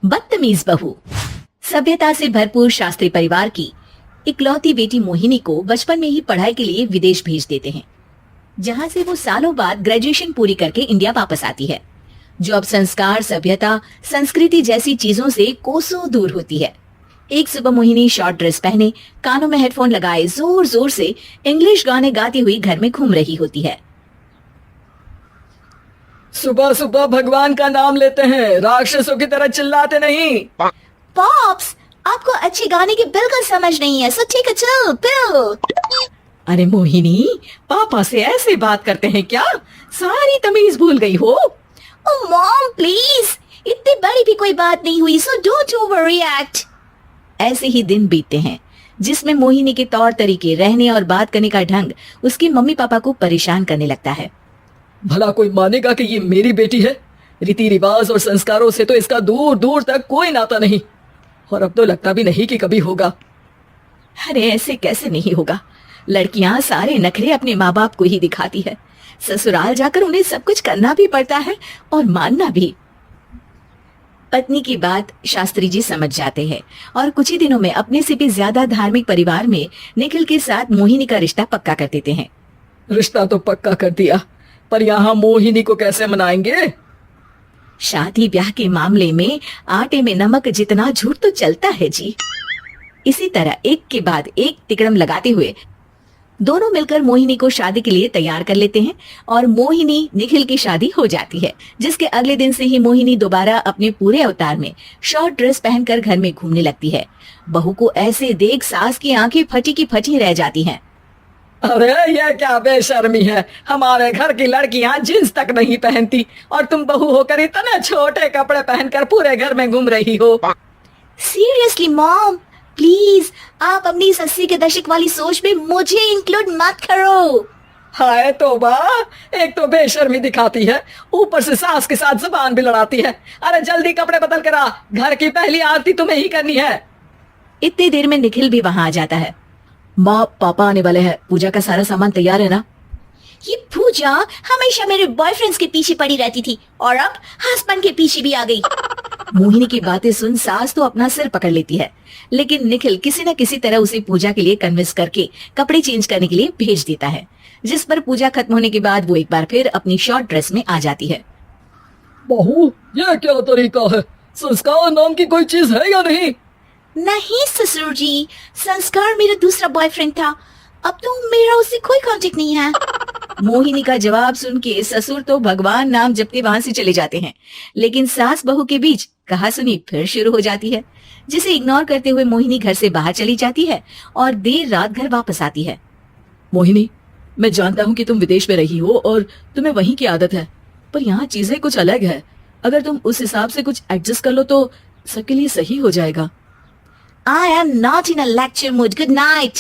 बदतमीज बहू। सभ्यता से भरपूर शास्त्री परिवार की इकलौती बेटी मोहिनी को बचपन में ही पढ़ाई के लिए विदेश भेज देते हैं, जहां से वो सालों बाद ग्रेजुएशन पूरी करके इंडिया वापस आती है, जो अब संस्कार, सभ्यता, संस्कृति जैसी चीजों से कोसों दूर होती है। एक सुबह मोहिनी शॉर्ट ड्रेस पहने, कानों में हेडफोन लगाए जोर जोर से इंग्लिश गाने गाती हुई घर में घूम रही होती है। सुबह सुबह भगवान का नाम लेते हैं, राक्षसों की तरह चिल्लाते नहीं। पॉप्स, आपको अच्छे गाने की बिल्कुल समझ नहीं है, सो ठीक है, चल पिल। अरे मोहिनी, पापा से ऐसे बात करते हैं क्या? सारी तमीज भूल गई हो। ओह मॉम प्लीज, इतनी बड़ी भी कोई बात नहीं हुई, सो डोंट ओवर रिएक्ट। ऐसे ही दिन बीतते हैं जिसमें मोहिनी के तौर तरीके, रहने और बात करने का ढंग उसके मम्मी पापा को परेशान करने लगता है। भला कोई मानेगा कि ये मेरी बेटी है? रीति रिवाज और संस्कारों से तो इसका दूर दूर तक कोई नाता नहीं, और अब तो लगता भी नहीं कि कभी होगा। अरे ऐसे कैसे नहीं होगा? लड़कियां सारे नखरे अपने माँ बाप को ही दिखाती है। ससुराल जाकर उन्हें सब कुछ करना भी पड़ता है और मानना भी। पत्नी की बात शास्त्री जी समझ जाते हैं और कुछ ही दिनों में अपने से भी ज्यादा धार्मिक परिवार में निखिल के साथ मोहिनी का रिश्ता पक्का कर देते हैं। रिश्ता तो पक्का कर दिया, पर यहाँ मोहिनी को कैसे मनाएंगे? शादी ब्याह के मामले में आटे में नमक जितना झूठ तो चलता है जी। इसी तरह एक के बाद एक तिकड़म लगाते हुए दोनों मिलकर मोहिनी को शादी के लिए तैयार कर लेते हैं और मोहिनी निखिल की शादी हो जाती है, जिसके अगले दिन से ही मोहिनी दोबारा अपने पूरे अवतार में शॉर्ट ड्रेस पहनकर घर में घूमने लगती है। बहू को ऐसे देख सास की आंखें फटी की फटी रह जाती हैं। अरे ये क्या बेशर्मी है, हमारे घर की लड़कियां जींस तक नहीं पहनती और तुम बहू होकर इतने छोटे कपड़े पहनकर पूरे घर में घूम रही हो। सीरियसली मॉम, प्लीज आप अपनी इस 80 के दशक वाली सोच में मुझे इंक्लूड मत करो। हाय तौबा, एक तो बेशर्मी दिखाती है, ऊपर से सास के साथ जुबान भी लड़ाती है। अरे जल्दी कपड़े बदल कर आ, घर की पहली आरती तुम्हें ही करनी है। इतनी देर में निखिल भी वहां आ जाता है। माँ पापा आने वाले हैं, पूजा का सारा सामान तैयार है ना? ये पूजा हमेशा मेरे बॉयफ्रेंड्स के पीछे पड़ी रहती थी और अब हस्बैंड के पीछे भी आ गई। मोहिनी की बातें सुन सास तो अपना सिर पकड़ लेती है, लेकिन निखिल किसी न किसी तरह उसे पूजा के लिए कन्विंस करके कपड़े चेंज करने के लिए भेज देता है, जिस पर पूजा खत्म होने के बाद वो एक बार फिर अपनी शॉर्ट ड्रेस में आ जाती है। बहू, ये क्या तरीका है? संस्कार नाम की कोई चीज है या नहीं? नहीं ससुर जी, संस्कार मेरा दूसरा बॉयफ्रेंड था, अब तो मेरा उससे कोई कांटेक्ट नहीं है। मोहिनी का जवाब सुन के ससुर तो भगवान नाम जपते वहां से चले जाते हैं, लेकिन सास बहू के बीच कहासुनी फिर शुरू हो जाती है, जिसे इग्नोर करते हुए मोहिनी घर से बाहर चली जाती है और देर रात घर वापस आती है। मोहिनी, मैं जानता हूँ कि तुम विदेश में रही हो और तुम्हें वहीं की आदत है, पर यहाँ चीजें कुछ अलग है। अगर तुम उस हिसाब से कुछ एडजस्ट कर लो तो सबके लिए सही हो जाएगा। I am not in a lecture mood. Good night.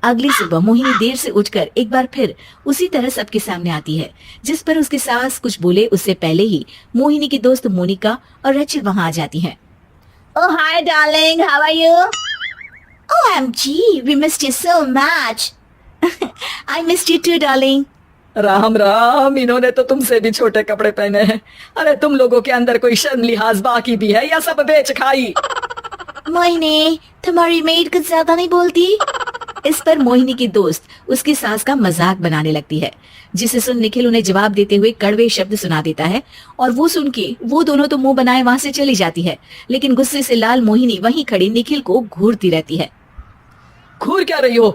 अगली सुबह मोहिनी देर से उठकर एक बार फिर उसी तरह सबके सामने आती है, जिस पर उसकी सास कुछ बोले उससे पहले ही मोहिनी की दोस्त मोनिका और रचिल वहां आ जाती हैं। Oh hi darling, how are you? OMG, we missed you so much. I missed you too, darling. Ram Ram, इन्होंने तो तुमसे भी छोटे कपड़े पहने हैं। अरे तुम लोगों के अंदर कोई शर्म लिहाज बाकी भी है या सब बेच खाई? मोहिनी, तुम्हारी मेड कुछ ज्यादा नहीं बोलती? इस पर मोहिनी की दोस्त उसकी सास का मजाक बनाने लगती है, जिसे सुन निखिल उन्हें जवाब देते हुए कड़वे शब्द सुना देता है और वो सुन के वो दोनों तो मुंह बनाए वहां से चली जाती है, लेकिन गुस्से से लाल मोहिनी वहीं खड़ी निखिल को घूरती रहती है। घूर क्या रही हो?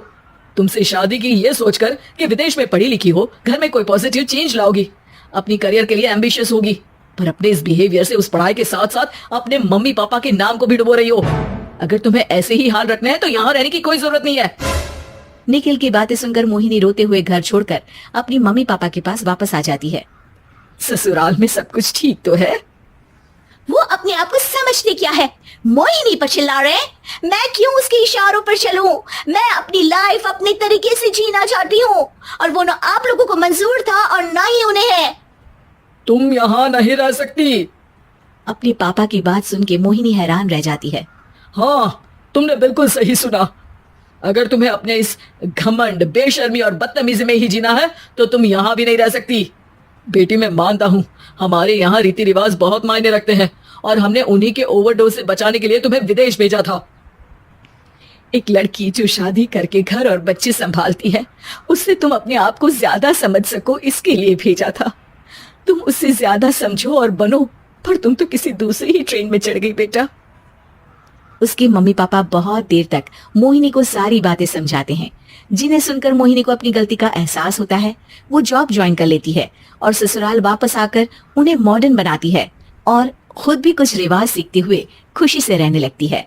तुमसे शादी की ये सोचकर कि विदेश में पढ़ी लिखी हो, घर में कोई पॉजिटिव चेंज लाओगी, अपनी करियर के लिए एम्बिशियस होगी, पर अपने इस बिहेवियर से उस पढ़ाई के साथ साथ अपने मम्मी पापा के नाम को भी डुबो रही हो। अगर तुम्हें ऐसे ही हाल रखना है तो यहाँ रहने की कोई जरूरत नहीं है। निखिल की बातें सुनकर मोहिनी रोते हुए घर छोड़कर अपनी मम्मी पापा के पास वापस आ जाती है। ससुराल में सब कुछ ठीक तो है? वो अपने आप को समझते क्या है? मोहिनी पर चिल्ला रहे? मैं क्यों उसके इशारों पर चलूं? मैं अपनी लाइफ अपने तरीके से जीना चाहती हूँ और वो ना आप लोगों को मंजूर था और ना ही उन्हें है। तुम यहाँ नहीं रह सकती। अपने पापा की बात सुन के मोहिनी हैरान रह जाती है। हाँ, तुमने बिल्कुल सही सुना। अगर तुम्हें अपने इस घमंड, बेशर्मी और बदतमीजी में ही जीना है तो तुम यहाँ भी नहीं रह सकती। बेटी, मैं मानता हूँ हमारे यहाँ रीति रिवाज बहुत मायने रखते हैं और हमने उन्हीं के ओवरडोज से बचाने के लिए तुम्हें विदेश भेजा था। एक लड़की जो शादी करके घर और बच्चे संभालती है, उससे तुम अपने आप को ज्यादा समझ सको इसके लिए भेजा था। तुम उससे ज्यादा समझो और बनो, पर तुम तो किसी दूसरी ही ट्रेन में चढ़ गई बेटा। उसके मम्मी पापा बहुत देर तक मोहिनी को सारी बातें समझाते हैं, जिन्हें सुनकर मोहिनी को अपनी गलती का एहसास होता है। वो जॉब ज्वाइन कर लेती है और ससुराल वापस आकर उन्हें मॉडर्न बनाती है और खुद भी कुछ रिवाज सीखते हुए खुशी से रहने लगती है।